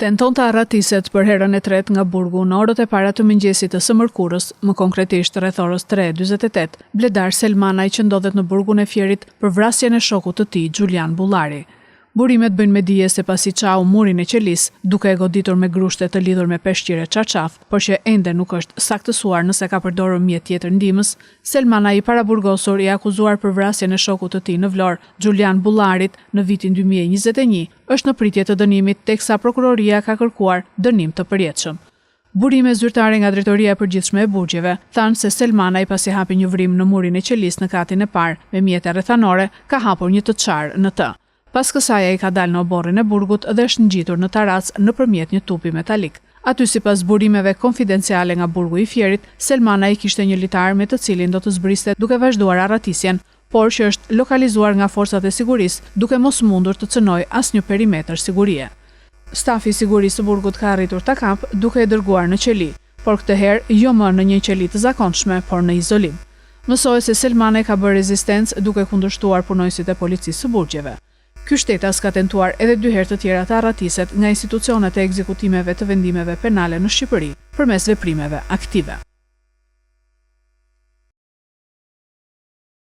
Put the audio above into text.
Tenton të arratiset për herën e tretë nga burgu në orët e para të mëngjesit të së mërkurës, më konkretisht rreth orës 3:48, Bledar Selmanaj që ndodhet në burgun e Fierit për vrasjen e shokut të tij, Xhulian Bullari. Burimet bëjnë me dije se pasi çau murin e qelis, duke e goditur me grushte të lidhur me peshqire çarçaf, por që ende nuk është saktësuar nëse ka përdorur mjet tjetër ndihmës, Selmanaj i paraburgosur i akuzuar për vrasjen e shokut të tij në Vlorë, Xhulian Bullarit, në vitin 2021, është në pritje të dënimit teksa prokuroria ka kërkuar dënim të përjetshëm. Burime zyrtare nga Drejtoria e Përgjithshme e Burgjeve thanë se Selmanaj pasi hapi një vrim në murin e qelis në katin e parë me mjete rrethanore, ka hapur një të çarë në të. Pas kësaj ai ka dalë në oborrin e burgut dhe është ngjitur në tarac nëpërmjet një tupi metalik. Aty sipas burimeve konfidenciale nga burgu i Fierit, Selmanaj kishte një litar me të cilin do të zbriste duke vazhduar arratisjen, por që është lokalizuar nga forcat e sigurisë duke mos mundur të cënojë asnjë perimetër sigurie. Stafi i sigurisë së burgut ka arritur ta kap duke e dërguar në qeli, por këtë herë jo më në një qeli të zakonshme, por në izolim. Mësohet se Selmanaj ka bërë rezistencë duke kundërshtuar punojësit e policisë së burgjeve. Ky shtetas ka tentuar edhe 2 herë të tjera të arratiset nga institucionet e ekzekutimeve të vendimeve penale në Shqipëri përmes veprimeve aktive.